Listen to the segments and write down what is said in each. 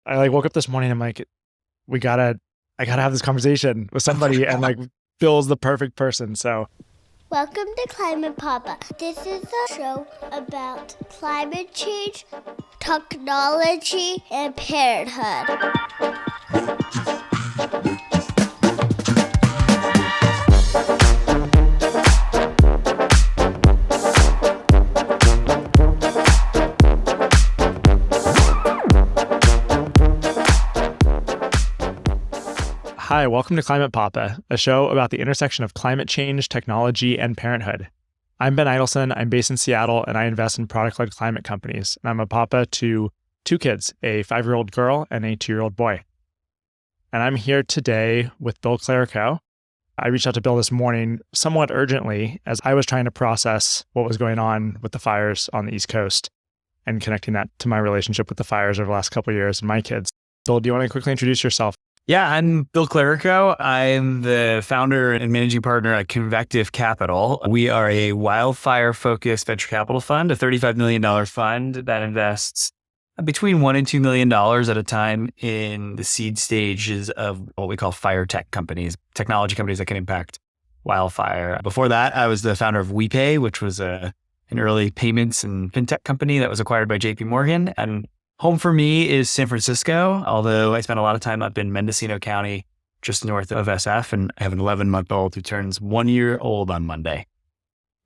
I like woke up this morning. I'm like, I gotta have this conversation with somebody, and like Bill's the perfect person. So Welcome to Climate Papa. This is a show about climate change, technology, and parenthood. hi, welcome to Climate Papa, a show about the intersection of climate change, technology, and parenthood. I'm Ben Idelson. I'm based in Seattle, and I invest in product-led climate companies. And I'm a papa to two kids, a 5-year-old girl and a 2-year-old boy. And I'm here today with Bill Clerico. I reached out to Bill this morning somewhat urgently as I was trying to process what was going on with the fires on the East Coast and connecting that to my relationship with the fires over the last couple of years and my kids. Bill, do you want to quickly introduce yourself? Yeah, I'm Bill Clerico. I'm the founder and managing partner at Convective Capital. We are a wildfire-focused venture capital fund, a $35 million fund that invests between $1 and $2 million at a time in the seed stages of what we call firetech companies, technology companies that can impact wildfire. Before that, I was the founder of WePay, which was an early payments and Fintech company that was acquired by JP Morgan. And home for me is San Francisco, although I spent a lot of time up in Mendocino County, just north of SF, and I have an 11-month-old who turns 1 year old on Monday.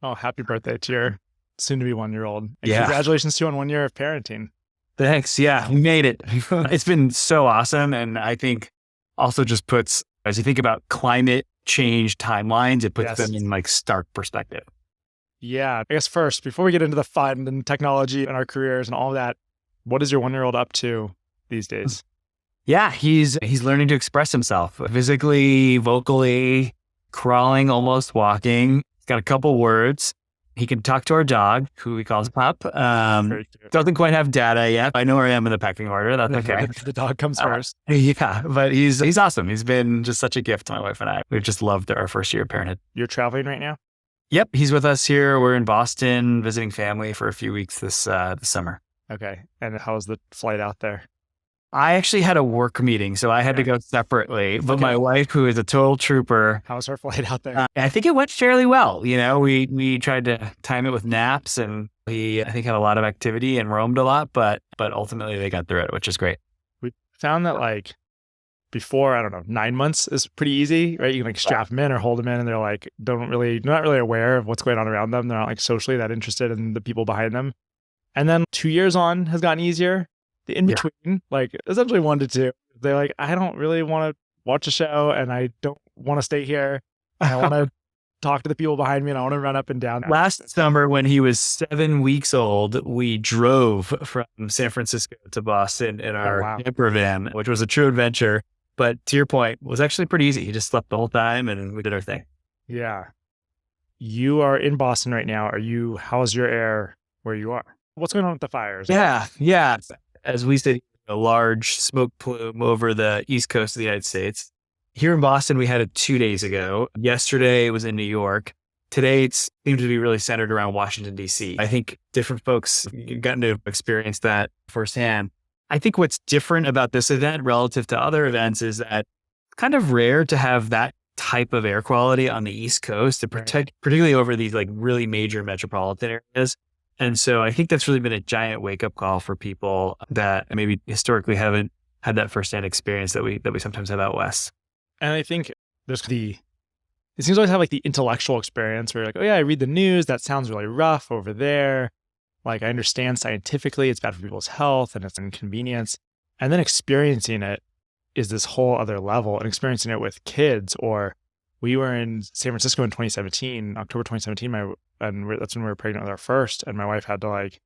Oh, happy birthday to your soon-to-be 1-year-old. And Yeah. Congratulations to you on 1 year of parenting. Thanks. Yeah, we made it. It's been so awesome. And I think also just puts, as you think about climate change timelines, it puts Yes. them in like stark perspective. Yeah. I guess first, before we get into the fun and technology and our careers and all of that, what is your 1-year-old up to these days? Yeah, he's learning to express himself physically, vocally, crawling, almost walking. He's got a couple words. He can talk to our dog, who he calls Pup. Very cute. Doesn't quite have data yet. I know where I am in the pecking order. That's okay. The dog comes first. Yeah, but he's awesome. He's been just such a gift to my wife and I. We've just loved our first year of parenthood. You're traveling right now? Yep, he's with us here. We're in Boston visiting family for a few weeks this summer. Okay. And how was the flight out there? I actually had a work meeting, so I had to go separately. But Okay. my wife, who is a total trooper, How was her flight out there? I think it went fairly well. You know, we tried to time it with naps, and he, I think, had a lot of activity and roamed a lot. But ultimately, they got through it, which is great. We found that like before, I don't know, 9 months is pretty easy, right? You can like strap them in or hold them in, and they're like, not really aware of what's going on around them. They're not like socially that interested in the people behind them. And then 2 years on has gotten easier. The in-between, like essentially 1 to 2, they're like, I don't really want to watch a show and I don't want to stay here. I want to talk to the people behind me and I want to run up and down. Last summer, when he was 7 weeks old, we drove from San Francisco to Boston in our wow. camper van, which was a true adventure. But to your point, was actually pretty easy. He just slept the whole time and we did our thing. Yeah. You are in Boston right now. How's your air where you are? What's going on with the fires? Yeah. As we said, a large smoke plume over the East Coast of the United States. Here in Boston, we had it 2 days ago. Yesterday it was in New York. Today it seems to be really centered around Washington, D.C. I think different folks gotten to experience that firsthand. I think what's different about this event relative to other events is that it's kind of rare to have that type of air quality on the East Coast, and particularly over these like really major metropolitan areas. And so I think that's really been a giant wake-up call for people that maybe historically haven't had that firsthand experience that we sometimes have out west. And I think it seems to always have like the intellectual experience where you're like, oh yeah, I read the news. That sounds really rough over there. Like I understand scientifically it's bad for people's health and it's an inconvenience. And then experiencing it is this whole other level, and experiencing it with kids. Or we were in San Francisco in 2017, October 2017, that's when we were pregnant with our first, and my wife had to like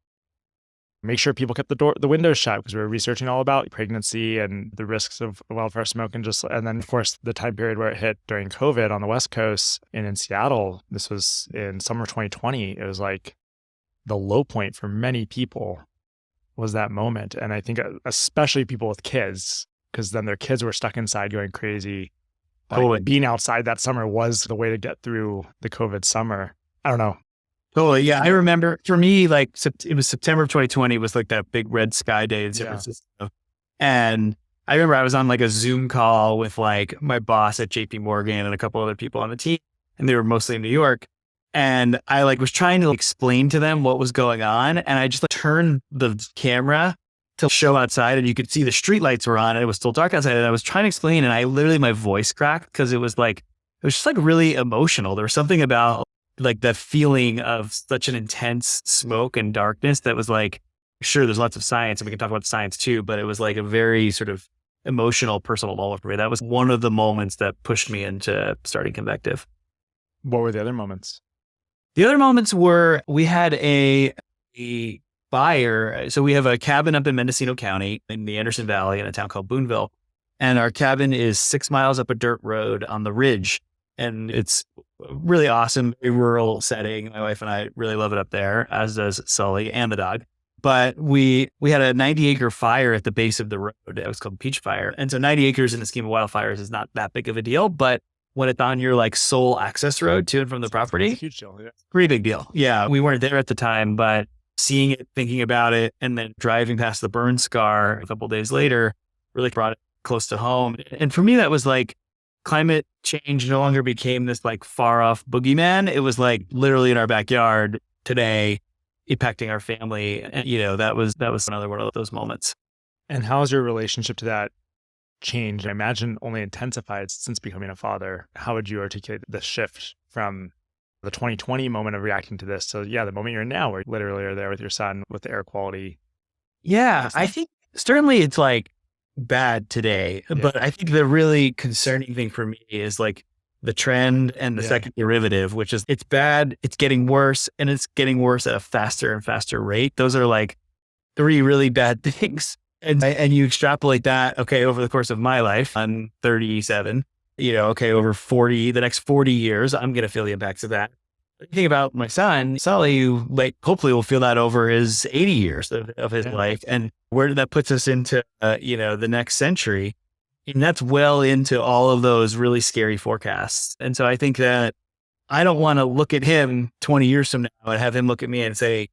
make sure people kept the windows shut because we were researching all about pregnancy and the risks of wildfire smoke, and then of course the time period where it hit during COVID on the West Coast and in Seattle. This was in summer 2020. It was like the low point for many people was that moment, and I think especially people with kids, because then their kids were stuck inside going crazy. Like, being outside that summer was the way to get through the COVID summer. I don't know. Totally. Yeah. I remember for me, like it was September of 2020 was like that big red sky day in San Francisco. And I remember I was on like a Zoom call with like my boss at JP Morgan and a couple other people on the team, and they were mostly in New York. And I like was trying to explain to them what was going on. And I just like turned the camera to show outside, and you could see the street lights were on and it was still dark outside. And I was trying to explain, and I literally, my voice cracked because it was just like really emotional. There was something about like the feeling of such an intense smoke and darkness that was like, sure, there's lots of science and we can talk about science too, but it was like a very sort of emotional, personal moment for me. That was one of the moments that pushed me into starting Convective. What were the other moments? The other moments were we had a fire. So we have a cabin up in Mendocino County in the Anderson Valley in a town called Boonville. And our cabin is 6 miles up a dirt road on the ridge. And it's really awesome, very rural setting. My wife and I really love it up there, as does Sully and the dog. But we had a 90-acre fire at the base of the road. It was called Peach Fire. And so 90 acres in the scheme of wildfires is not that big of a deal. But when it's on your like sole access road to and from the property, It's a huge deal. Yeah. pretty big deal. Yeah, we weren't there at the time, but seeing it, thinking about it, and then driving past the burn scar a couple of days later really brought it close to home. And for me, that was like climate change no longer became this like far off boogeyman. It was like literally in our backyard today, impacting our family. And, that was another one of those moments. And how has your relationship to that changed? I imagine only intensified since becoming a father. How would you articulate the shift from the 2020 moment of reacting to this to, the moment you're in now, where you literally are there with your son with the air quality? Yeah, I think certainly it's like bad today, but I think the really concerning thing for me is like the trend and the second derivative, which is it's bad, it's getting worse, and it's getting worse at a faster and faster rate. Those are like three really bad things. And you extrapolate that, okay, over the course of my life, I'm 37, over the next 40 years, I'm going to feel the impacts of that. Think about my son, Sully, who hopefully will feel that over his 80 years of his life. And where that puts us into, the next century. And that's well into all of those really scary forecasts. And so I think that I don't want to look at him 20 years from now and have him look at me and say,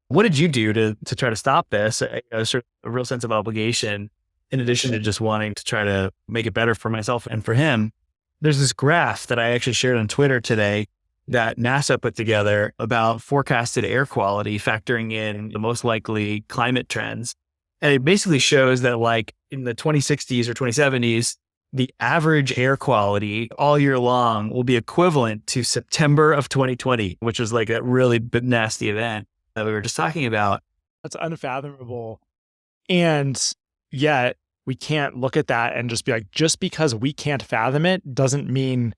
what did you do to try to stop this? Sort of a real sense of obligation, in addition to just wanting to try to make it better for myself and for him. There's this graph that I actually shared on Twitter today that NASA put together about forecasted air quality, factoring in the most likely climate trends. And it basically shows that like in the 2060s or 2070s, the average air quality all year long will be equivalent to September of 2020, which was like that really nasty event that we were just talking about. That's unfathomable. And yet we can't look at that and just be like, just because we can't fathom it doesn't mean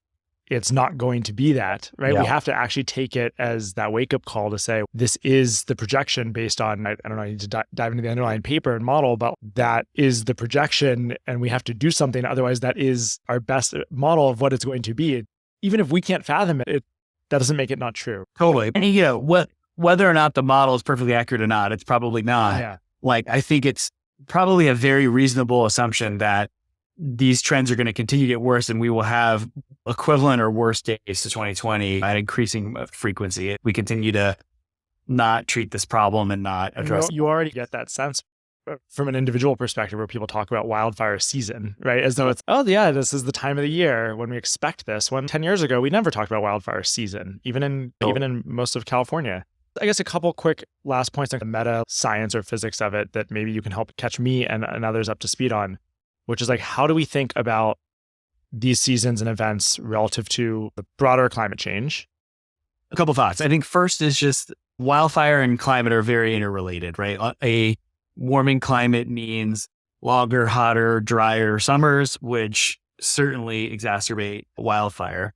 it's not going to be that, right? Yeah. We have to actually take it as that wake-up call to say, this is the projection based on, I don't know, I need to dive into the underlying paper and model, but that is the projection and we have to do something. Otherwise, that is our best model of what it's going to be. Even if we can't fathom it, that doesn't make it not true. Totally. And whether or not the model is perfectly accurate or not, it's probably not. Yeah. Like, I think it's probably a very reasonable assumption that these trends are going to continue to get worse and we will have equivalent or worse days to 2020 at increasing frequency. We continue to not treat this problem and not address it. You already get that sense from an individual perspective where people talk about wildfire season, right? As though it's, this is the time of the year when we expect this. When 10 years ago, we never talked about wildfire season, even in most of California. I guess a couple quick last points on the meta science or physics of it that maybe you can help catch me and others up to speed on, which is like, how do we think about these seasons and events relative to the broader climate change? A couple thoughts. I think first is just wildfire and climate are very interrelated, right? A warming climate means longer, hotter, drier summers, which certainly exacerbate wildfire.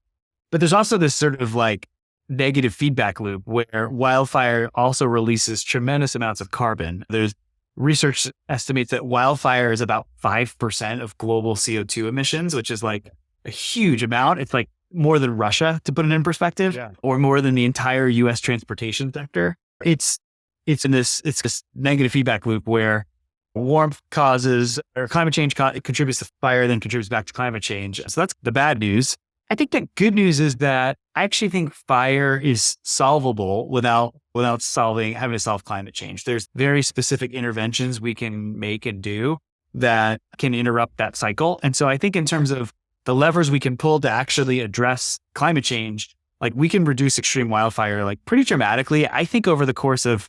But there's also this sort of like negative feedback loop where wildfire also releases tremendous amounts of carbon. There's research estimates that wildfire is about 5% of global CO2 emissions, which is like a huge amount. It's like more than Russia, to put it in perspective, or more than the entire US transportation sector. It's this negative feedback loop where warmth causes, or climate change contributes to fire, then contributes back to climate change. So that's the bad news. I think the good news is that I actually think fire is solvable without having to solve climate change. There's very specific interventions we can make and do. that can interrupt that cycle. And so I think in terms of the levers we can pull to actually address climate change, like we can reduce extreme wildfire like pretty dramatically, I think over the course of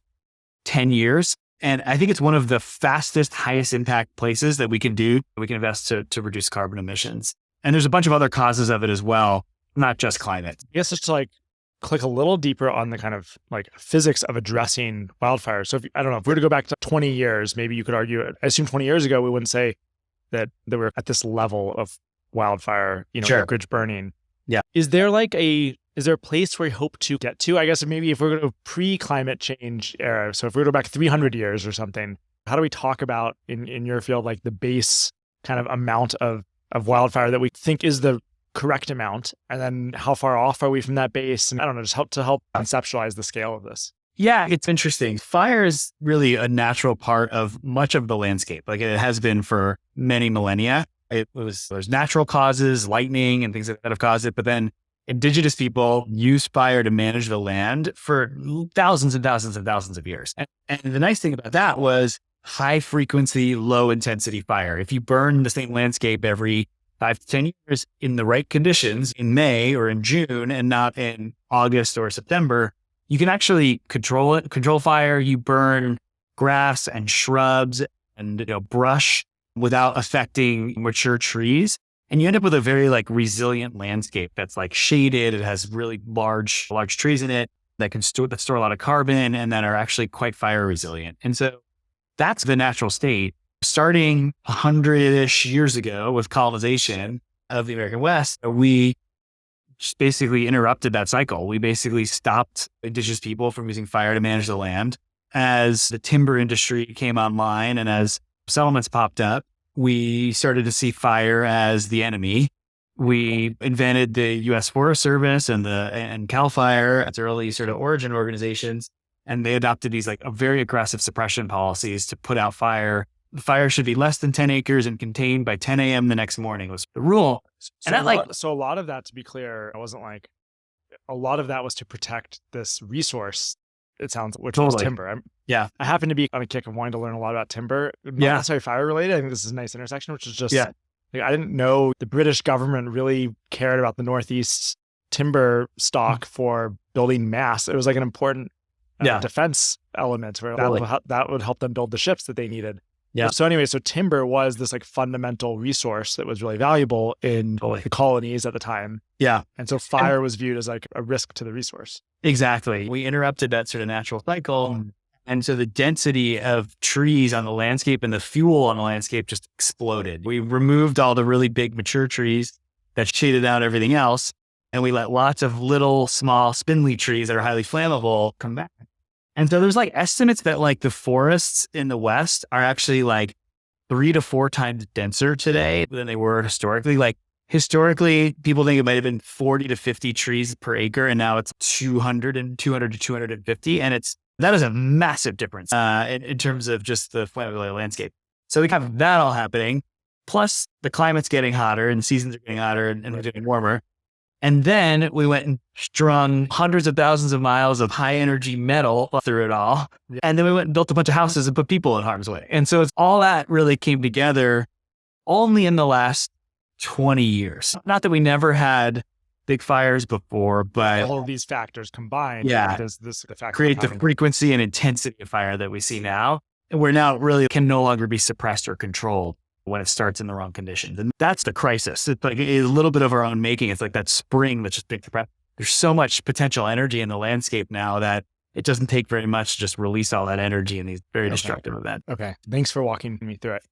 10 years. And I think it's one of the fastest, highest impact places that we can do. We can invest to reduce carbon emissions. And there's a bunch of other causes of it as well, not just climate. I guess just to like click a little deeper on the kind of like physics of addressing wildfires. So I don't know, if we were to go back to 20 years, maybe you could argue, I assume 20 years ago, we wouldn't say that we're at this level of wildfire, Sure. acreage burning. Yeah. Is there a place where you hope to get to? I guess maybe if we're going to pre-climate change era, so if we were to go back 300 years or something, how do we talk about in your field, like the base kind of amount of wildfire that we think is the correct amount? And then how far off are we from that base? And I don't know, just help conceptualize the scale of this. Yeah, it's interesting. Fire is really a natural part of much of the landscape. Like it has been for many millennia. There's natural causes, lightning and things like that have caused it. But then indigenous people use fire to manage the land for thousands and thousands and thousands of years. And the nice thing about that was high frequency, low intensity fire. If you burn the same landscape every 5 to 10 years in the right conditions in May or in June and not in August or September, you can actually control fire. You burn grass and shrubs and brush without affecting mature trees. And you end up with a very like resilient landscape that's like shaded. It has really large trees in it that store a lot of carbon and that are actually quite fire resilient. And so that's the natural state. Starting 100-ish years ago with colonization of the American West, we just basically interrupted that cycle. We basically stopped indigenous people from using fire to manage the land. As the timber industry came online and as settlements popped up, we started to see fire as the enemy. We invented the U.S. Forest Service and CAL FIRE as early sort of origin organizations, and they adopted these like very aggressive suppression policies to put out fire. The fire should be less than 10 acres and contained by 10 a.m. the next morning was the rule. So a lot of that, to be clear, it wasn't like a lot of that was to protect this resource. It sounds, which was timber. Yeah. I happen to be on a kick of wanting to learn a lot about timber. Not necessarily fire related. I think this is a nice intersection, which is just, like, I didn't know the British government really cared about the Northeast timber stock for building masts. It was like an important defense element where that would help them build the ships that they needed. Yeah. So anyway, so timber was this like fundamental resource that was really valuable in the colonies at the time. Yeah. And so fire was viewed as like a risk to the resource. Exactly. We interrupted that sort of natural cycle. And so the density of trees on the landscape and the fuel on the landscape just exploded. We removed all the really big mature trees that shaded out everything else. And we let lots of little, small, spindly trees that are highly flammable come back. And so there's like estimates that like the forests in the West are actually like 3 to 4 times denser today than they were historically. Like historically, people think it might have been 40 to 50 trees per acre. And now it's 200 to 250. And that is a massive difference in terms of just the flammable landscape. So we have that all happening. Plus the climate's getting hotter and the seasons are getting hotter and they're getting warmer. And then we went and strung hundreds of thousands of miles of high energy metal through it all. And then we went and built a bunch of houses and put people in harm's way. And so it's all that really came together only in the last 20 years. Not that we never had big fires before, but all of these factors combined, create the frequency and intensity of fire that we see now. And we're now really can no longer be suppressed or controlled when it starts in the wrong conditions. And that's the crisis. It's like a little bit of our own making. It's like that spring that's just big. There's so much potential energy in the landscape now that it doesn't take very much to just release all that energy in these very destructive events. Okay. Thanks for walking me through it.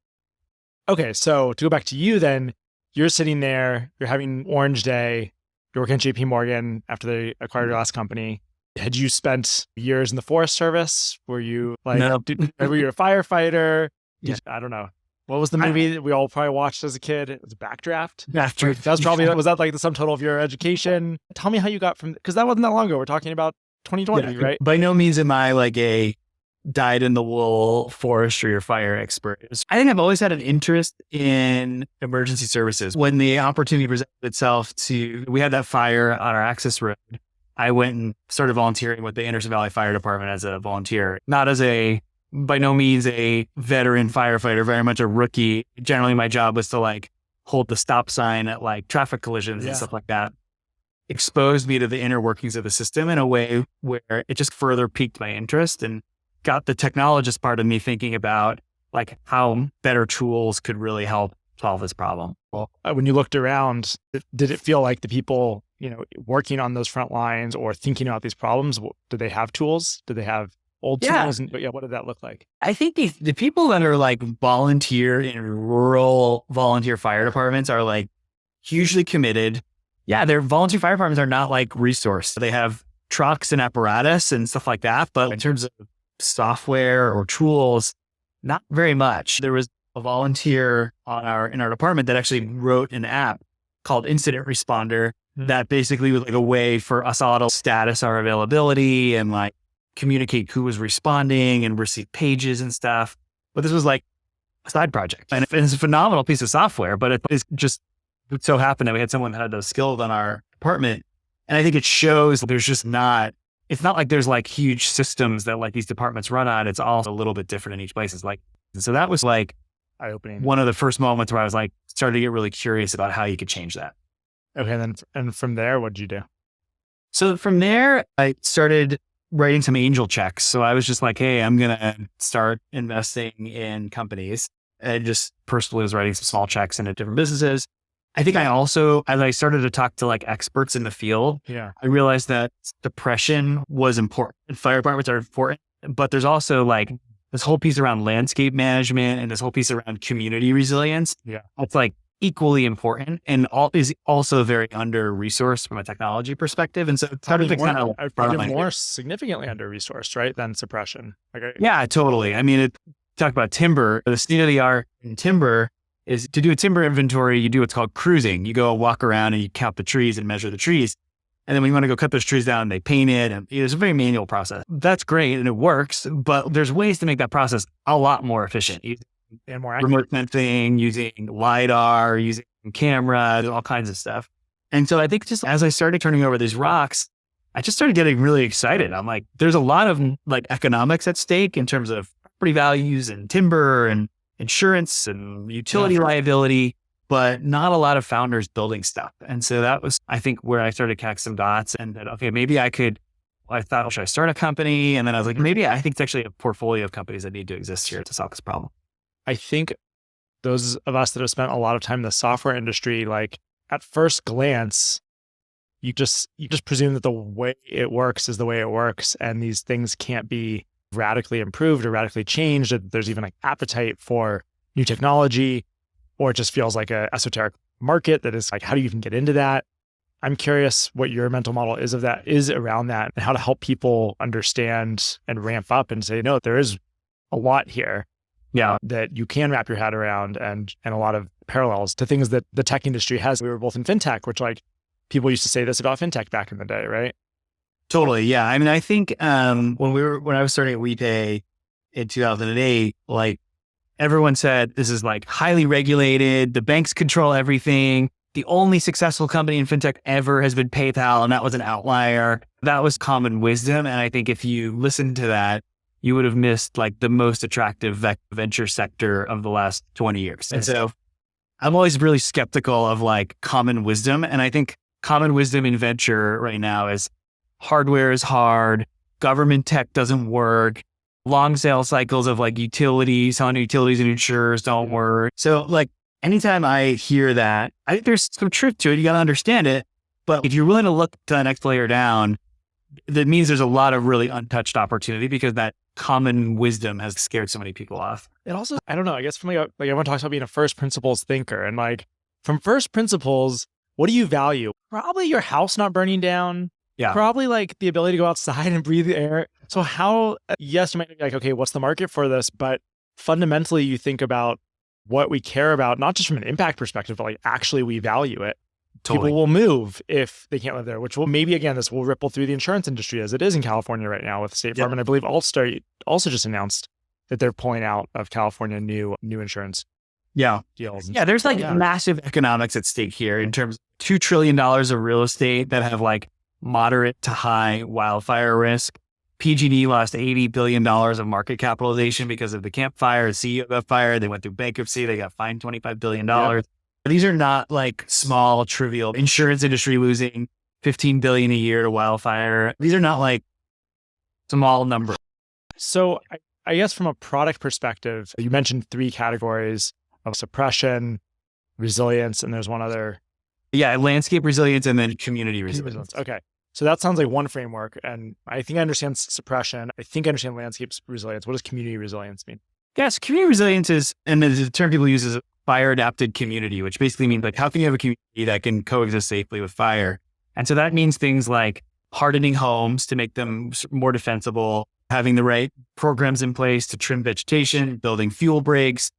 Okay. So to go back to you then, you're sitting there, you're having Orange Day, you're working at JP Morgan after they acquired your last company. Had you spent years in the Forest Service? Were you like, were you a firefighter? I don't know. What was the movie that we all probably watched as a kid? It was Backdraft. Was that like the sum total of your education? Tell me how you got from, because that wasn't that long ago. We're talking about 2020, right? By no means am I like a dyed-in-the-wool forestry or fire expert. I think I've always had an interest in emergency services. When the opportunity presented itself we had that fire on our access road, I went and started volunteering with the Anderson Valley Fire Department as a volunteer, not as a by no means a veteran firefighter, very much a rookie. Generally, my job was to like hold the stop sign at like traffic collisions and stuff like that. Exposed me to the inner workings of the system in a way where it just further piqued my interest and got the technologist part of me thinking about like how better tools could really help solve this problem. Well, when you looked around, did it feel like the people, working on those front lines or thinking about these problems, did they have tools? Did they have old tools? And what did that look like? I think the people that are like volunteer in rural volunteer fire departments are like hugely committed. Yeah, their volunteer fire departments are not like resourced. They have trucks and apparatus and stuff like that. But in terms of software or tools, not very much. There was a volunteer in our department that actually wrote an app called Incident Responder that basically was like a way for us all to status our availability and like communicate who was responding and receive pages and stuff. But this was like a side project. And it's a phenomenal piece of software, but it so happened that we had someone that had those skills on our department. And I think it shows it's not like there's like huge systems that like these departments run on. It's all a little bit different in each place. So that was like eye-opening. One of the first moments where I was like, started to get really curious about how you could change that. Okay. And from there, what did you do? So from there, I started writing some angel checks. So I was just like, hey, I'm going to start investing in companies. And just personally was writing some small checks into different businesses. I think I also, as I started to talk to like experts in the field, I realized that depression was important. And fire departments are important, but there's also like this whole piece around landscape management and this whole piece around community resilience. Yeah. It's like equally important and is also very under-resourced from a technology perspective. And so it's hard to kind of more significantly under-resourced, right, than suppression. Yeah, totally. I mean, talk about timber, the state of the art in timber is to do a timber inventory, you do what's called cruising. You go walk around and you count the trees and measure the trees. And then when you want to go cut those trees down, they paint it. And it's a very manual process. That's great and it works, but there's ways to make that process a lot more efficient. And more accurate. Remote sensing, using LiDAR, using cameras, all kinds of stuff. And so I think just as I started turning over these rocks, I just started getting really excited. I'm like, there's a lot of like economics at stake in terms of property values and timber and insurance and utility liability, but not a lot of founders building stuff. And so that was, I think, where I started connecting some dots and that, okay, maybe I thought, should I start a company? And then I was like, maybe I think it's actually a portfolio of companies that need to exist here to solve this problem. I think those of us that have spent a lot of time in the software industry, like at first glance, you just presume that the way it works is the way it works. And these things can't be radically improved or radically changed. That there's even like appetite for new technology, or it just feels like a esoteric market that is like, how do you even get into that? I'm curious what your mental model is around that and how to help people understand and ramp up and say, no, there is a lot here. Yeah, that you can wrap your head around and a lot of parallels to things that the tech industry has. We were both in fintech, which like people used to say this about fintech back in the day, right? Totally. Yeah. I mean, I think when I was starting at WePay in 2008, like everyone said, this is like highly regulated. The banks control everything. The only successful company in fintech ever has been PayPal. And that was an outlier. That was common wisdom. And I think if you listened to that, you would have missed like the most attractive venture sector of the last 20 years. And so I'm always really skeptical of like common wisdom. And I think common wisdom in venture right now is hardware is hard, government tech doesn't work, long sales cycles of like utilities, selling utilities and insurers don't work. So like anytime I hear that, I think there's some truth to it. You got to understand it. But if you're willing to look to the next layer down, that means there's a lot of really untouched opportunity because that common wisdom has scared so many people off. It also, I don't know, I guess for me, like everyone talks about being a first principles thinker, and like from first principles, what do you value? Probably your house not burning down. Yeah. Probably like the ability to go outside and breathe the air. So how, yes, you might be like, okay, what's the market for this? But fundamentally you think about what we care about, not just from an impact perspective, but like actually we value it. Totally. People will move if they can't live there, which will maybe, again, this will ripple through the insurance industry as it is in California right now with State Farm. And I believe Allstate also just announced that they're pulling out of California new insurance deals. Yeah, there's like massive economics at stake here in terms of $2 trillion of real estate that have like moderate to high wildfire risk. PG&E lost $80 billion of market capitalization because of the Camp Fire. The CEO got fired. They went through bankruptcy. They got fined $25 billion. Yep. These are not like small, trivial insurance industry losing $15 billion a year to wildfire. These are not like small numbers. So I guess from a product perspective, you mentioned 3 categories of suppression, resilience, and there's one other. Yeah, landscape resilience and then community resilience. Okay. So that sounds like one framework. And I think I understand suppression. I think I understand landscape resilience. What does community resilience mean? Yes, community resilience is, and the term people use is a fire adapted community, which basically means like, how can you have a community that can coexist safely with fire? And so that means things like hardening homes to make them more defensible, having the right programs in place to trim vegetation, building fuel breaks,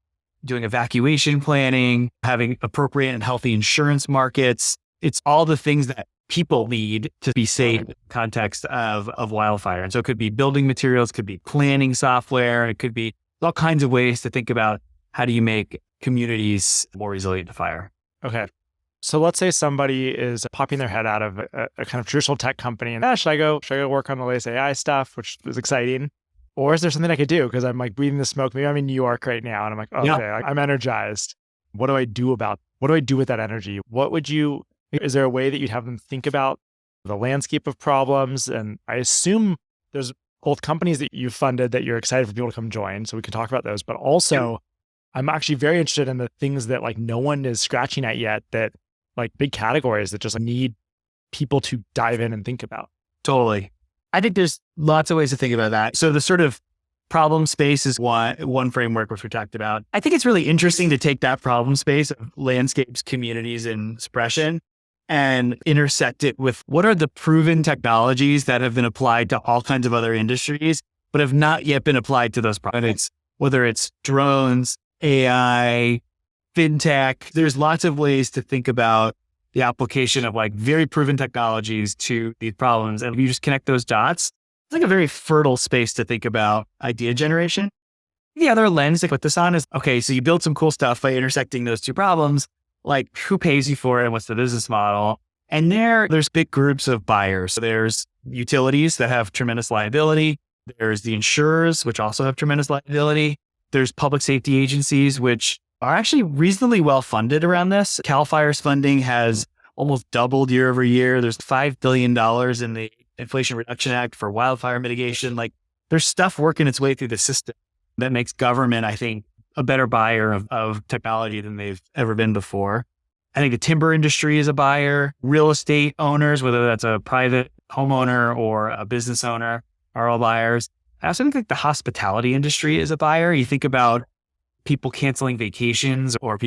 doing evacuation planning, having appropriate and healthy insurance markets. It's all the things that people need to be safe in the context of wildfire. And so it could be building materials, could be planning software, it could be all kinds of ways to think about how do you make communities more resilient to fire. Okay. So let's say somebody is popping their head out of a kind of traditional tech company and should I go work on the latest AI stuff, which is exciting? Or is there something I could do? Because I'm like breathing the smoke. Maybe I'm in New York right now and I'm like, okay, I'm energized. What do I do with that energy? Is there a way that you'd have them think about the landscape of problems? And I assume there's both companies that you've funded that you're excited for people to come join. So we can talk about those, but also I'm actually very interested in the things that like no one is scratching at yet, that like big categories that just need people to dive in and think about. Totally. I think there's lots of ways to think about that. So the sort of problem space is one framework which we talked about. I think it's really interesting to take that problem space of landscapes, communities, and suppression and intersect it with what are the proven technologies that have been applied to all kinds of other industries, but have not yet been applied to those problems. Whether it's drones, AI, Fintech, there's lots of ways to think about the application of like very proven technologies to these problems. And if you just connect those dots, it's like a very fertile space to think about idea generation. The other lens to put this on is, okay, so you build some cool stuff by intersecting those two problems, like who pays you for it and what's the business model? And there's big groups of buyers. So there's utilities that have tremendous liability. There's the insurers, which also have tremendous liability. There's public safety agencies, which are actually reasonably well funded around this. CAL FIRE's funding has almost doubled year over year. There's $5 billion in the Inflation Reduction Act for wildfire mitigation. Like there's stuff working its way through the system that makes government, I think, a better buyer of technology than they've ever been before. I think the timber industry is a buyer. Real estate owners, whether that's a private homeowner or a business owner, are all buyers. I also think like the hospitality industry is a buyer. You think about people canceling vacations or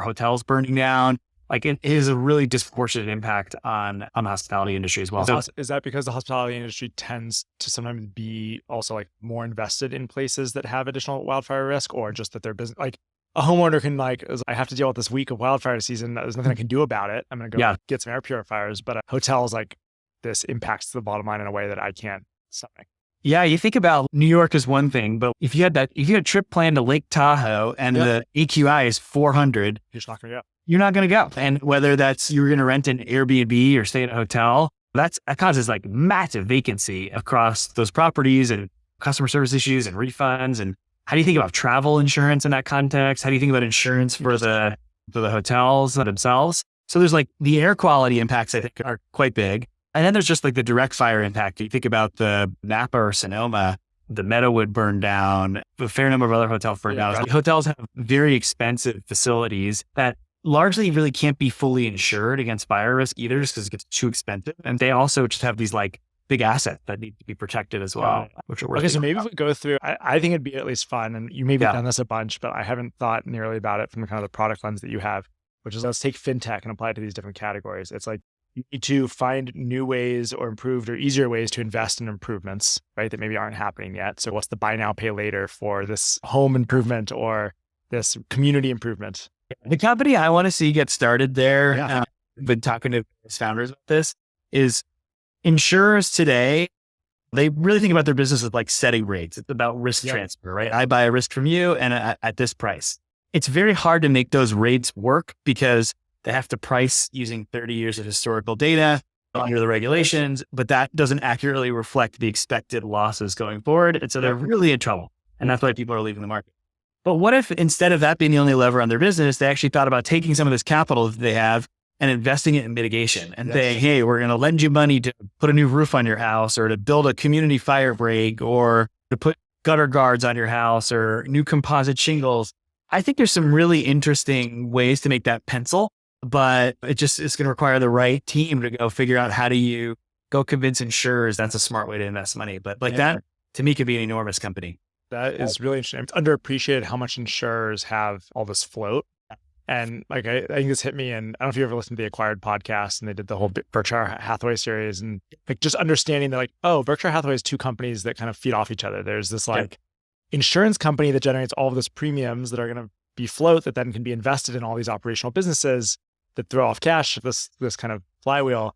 hotels burning down. Like it is a really disproportionate impact on the hospitality industry as well. Is that because the hospitality industry tends to sometimes be also like more invested in places that have additional wildfire risk, or just that their business, like a homeowner can like, I have to deal with this week of wildfire season. There's nothing I can do about it. I'm going to go get some air purifiers, but a hotel is like, this impacts the bottom line in a way that I can't stomach. Yeah, you think about New York is one thing, but if you had a trip planned to Lake Tahoe and the AQI is 400, you're just not going to go. You're not going to go. And whether that's you're going to rent an Airbnb or stay at a hotel, that causes like massive vacancy across those properties and customer service issues and refunds. And how do you think about travel insurance in that context? How do you think about insurance for the hotels themselves? So there's like the air quality impacts, I think, are quite big. And then there's just like the direct fire impact. You think about the Napa or Sonoma, the Meadowood burned down, a fair number of other hotels burned down. Right. Hotels have very expensive facilities that largely really can't be fully insured against fire risk either, just because it gets too expensive. And they also just have these like big assets that need to be protected as well. Okay, so maybe if we go through, I think it'd be at least fun, and you maybe done this a bunch, but I haven't thought nearly about it from the kind of the product lens that you have, which is let's take fintech and apply it to these different categories. It's like, you need to find new ways or improved or easier ways to invest in improvements, right? That maybe aren't happening yet. So what's the buy now, pay later for this home improvement or this community improvement? The company I want to see get started there, I've been talking to founders about this, is insurers today, they really think about their business as like setting rates. It's about risk transfer, right? I buy a risk from you and at this price. It's very hard to make those rates work because they have to price using 30 years of historical data. under the regulations, but that doesn't accurately reflect the expected losses going forward. And so they're really in trouble. And that's why people are leaving the market. But what if instead of that being the only lever on their business, they actually thought about taking some of this capital that they have and investing it in mitigation and saying, hey, we're going to lend you money to put a new roof on your house or to build a community fire break or to put gutter guards on your house or new composite shingles. I think there's some really interesting ways to make that pencil, but it's going to require the right team to go figure out how do you go convince insurers that's a smart way to invest money. But that to me could be an enormous company. That is really interesting. It's underappreciated how much insurers have all this float. And like, I think this hit me, and I don't know if you ever listened to the Acquired podcast, and they did the whole Berkshire Hathaway series, and like just understanding that like, oh, Berkshire Hathaway has two companies that kind of feed off each other. There's this like insurance company that generates all of this premiums that are going to be float that then can be invested in all these operational businesses that throw off cash, this kind of flywheel.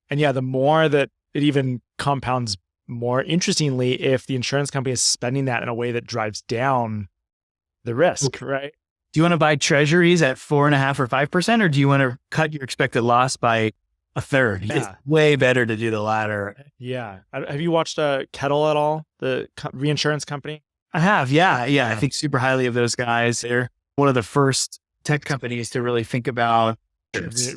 And yeah, the more that it even compounds more interestingly if the insurance company is spending that in a way that drives down the risk, right? Do you want to buy treasuries at 4.5% or 5%, or do you want to cut your expected loss by a third? Yeah. It's way better to do the latter. Yeah. Have you watched Kettle at all? The reinsurance company? I have. Yeah. I think super highly of those guys. They're one of the first tech companies to really think about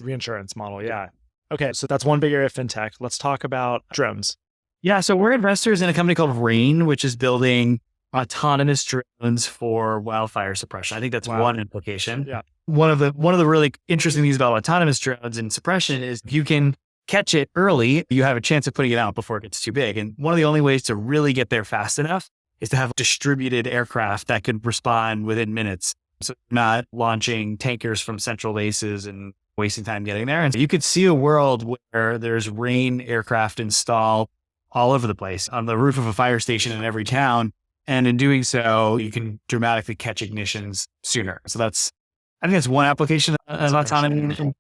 reinsurance model. Yeah. Okay. So that's one big area of fintech. Let's talk about drones. Yeah. So we're investors in a company called Rain, which is building autonomous drones for wildfire suppression. I think that's one implication. Yeah. One of the really interesting things about autonomous drones and suppression is if you can catch it early, you have a chance of putting it out before it gets too big. And one of the only ways to really get there fast enough is to have distributed aircraft that could respond within minutes. So not launching tankers from central bases and wasting time getting there. And so you could see a world where there's Rain aircraft installed all over the place on the roof of a fire station in every town. And in doing so, you can dramatically catch ignitions sooner. So I think that's one application of autonomy.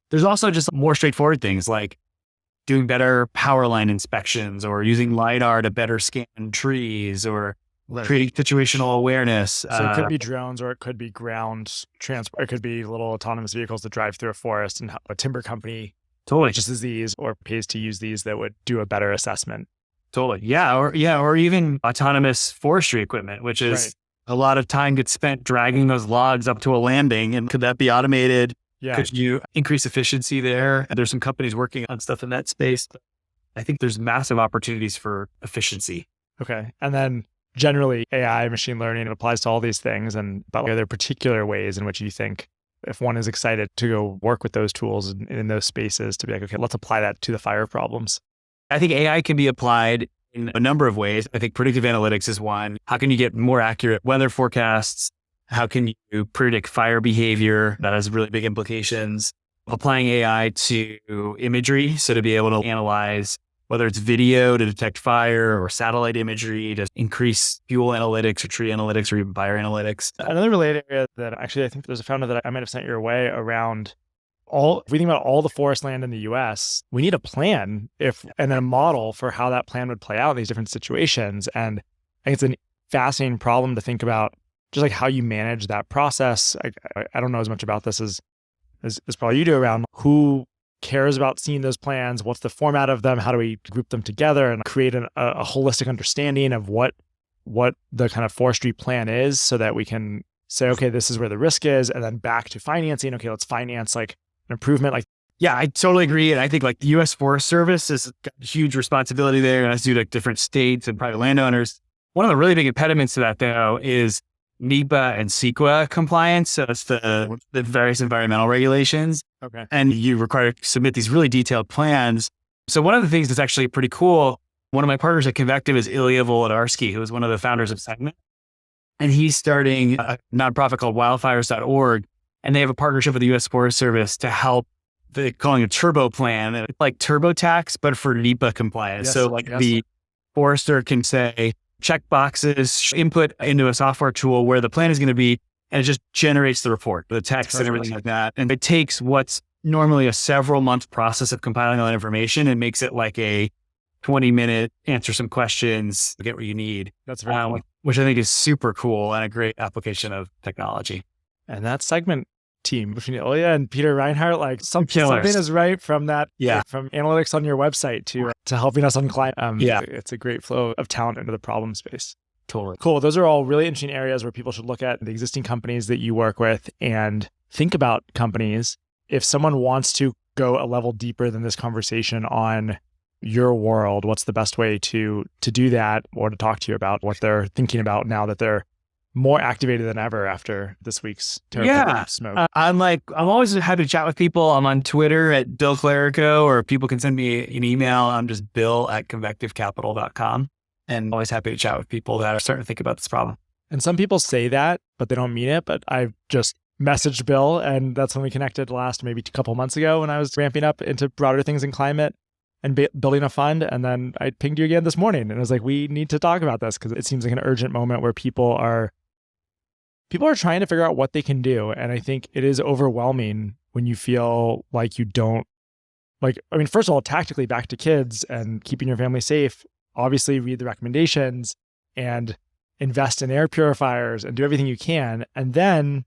There's also just more straightforward things like doing better power line inspections or using LiDAR to better scan trees or creating situational awareness. So it could be drones or it could be ground transport. It could be little autonomous vehicles that drive through a forest and a timber company purchases these or pays to use these that would do a better assessment. Totally. Yeah. Or even autonomous forestry equipment, which is a lot of time gets spent dragging those logs up to a landing. And could that be automated? Yeah. Could you increase efficiency there? There's some companies working on stuff in that space. But I think there's massive opportunities for efficiency. Okay. And then generally AI, machine learning, it applies to all these things. But are there particular ways in which you think if one is excited to go work with those tools in those spaces to be like, okay, let's apply that to the fire problems? I think AI can be applied in a number of ways. I think predictive analytics is one. How can you get more accurate weather forecasts? How can you predict fire behavior? That has really big implications. Applying AI to imagery. So to be able to analyze whether it's video to detect fire or satellite imagery to increase fuel analytics or tree analytics or even fire analytics. Another related area that actually I think there's a founder that I might have sent your way around if we think about all the forest land in the US, we need a plan and then a model for how that plan would play out in these different situations. And I think it's a fascinating problem to think about just like how you manage that process. I don't know as much about this as probably you do around who cares about seeing those plans, what's the format of them, how do we group them together and create a holistic understanding of what the kind of forestry plan is so that we can say, okay, this is where the risk is, and then back to financing. Okay, let's finance like an improvement. Yeah, I totally agree. And I think like the U.S. Forest Service has got a huge responsibility there, and has to do like different states and private landowners. One of the really big impediments to that though is NEPA and CEQA compliance. So it's the various environmental regulations. Okay. And you require to submit these really detailed plans. So one of the things that's actually pretty cool, one of my partners at Convective is Ilya Volodarsky, who is one of the founders of Segment. And he's starting a nonprofit called wildfires.org. And they have a partnership with the U.S. Forest Service to help, they're calling it a turbo plan, and it's like TurboTax, but for NEPA compliance. Yes, so the forester can say, check boxes, input into a software tool where the plan is going to be, and it just generates the report, the text and everything like that. And it takes what's normally a several month process of compiling all that information and makes it like a 20-minute answer some questions, get what you need. That's very cool. Which I think is super cool and a great application of technology. And that segment team between Ilya and Peter Reinhardt. Like something is right from that, from analytics on your website to helping us on climate. It's a great flow of talent into the problem space. Totally. Cool. Those are all really interesting areas where people should look at the existing companies that you work with and think about companies. If someone wants to go a level deeper than this conversation on your world, what's the best way to do that, or to talk to you about what they're thinking about now that they're more activated than ever after this week's terrible smoke? I'm always happy to chat with people. I'm on Twitter at Bill Clerico, or people can send me an email. I'm just bill@convectivecapital.com, and always happy to chat with people that are starting to think about this problem. And some people say that, but they don't mean it. But I've just messaged Bill, and that's when we connected last, maybe a couple months ago, when I was ramping up into broader things in climate and building a fund. And then I pinged you again this morning, and I was like, we need to talk about this because it seems like an urgent moment where people are trying to figure out what they can do. And I think it is overwhelming when you feel like you don't, first of all, tactically back to kids and keeping your family safe, obviously read the recommendations and invest in air purifiers and do everything you can. And then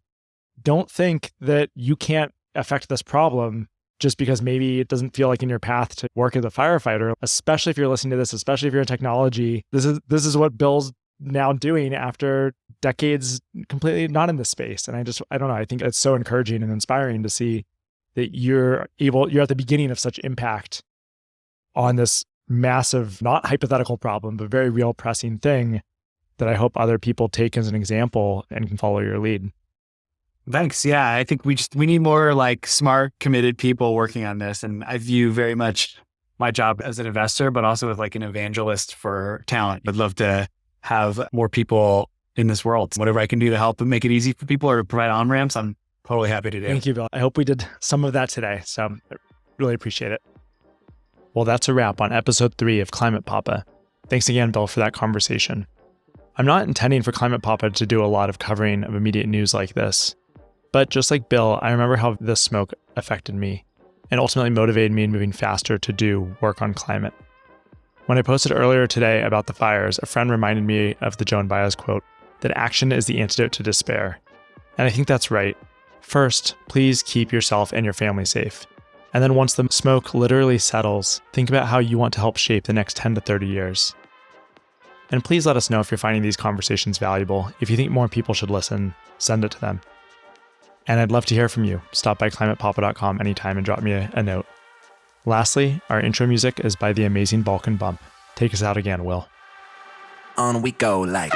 don't think that you can't affect this problem just because maybe it doesn't feel like in your path to work as a firefighter, especially if you're listening to this, especially if you're in technology. This is what Bill's now doing after decades completely not in this space. And I don't know, I think it's so encouraging and inspiring to see that you're at the beginning of such impact on this massive, not hypothetical problem, but very real pressing thing that I hope other people take as an example and can follow your lead. Thanks. Yeah, I think we need more smart, committed people working on this. And I view very much my job as an investor, but also as an evangelist for talent. I'd love to have more people in this world. Whatever I can do to help make it easy for people or to provide on-ramps, I'm totally happy to do. Thank you, Bill. I hope we did some of that today. So I really appreciate it. Well, that's a wrap on episode 3 of Climate Papa. Thanks again, Bill, for that conversation. I'm not intending for Climate Papa to do a lot of covering of immediate news like this. But just like Bill, I remember how this smoke affected me and ultimately motivated me in moving faster to do work on climate. When I posted earlier today about the fires, a friend reminded me of the Joan Baez quote, that action is the antidote to despair. And I think that's right. First, please keep yourself and your family safe. And then once the smoke literally settles, think about how you want to help shape the next 10 to 30 years. And please let us know if you're finding these conversations valuable. If you think more people should listen, send it to them. And I'd love to hear from you. Stop by climatepapa.com anytime and drop me a note. Lastly, our intro music is by the amazing Balkan Bump. Take us out again, Will. On we go like...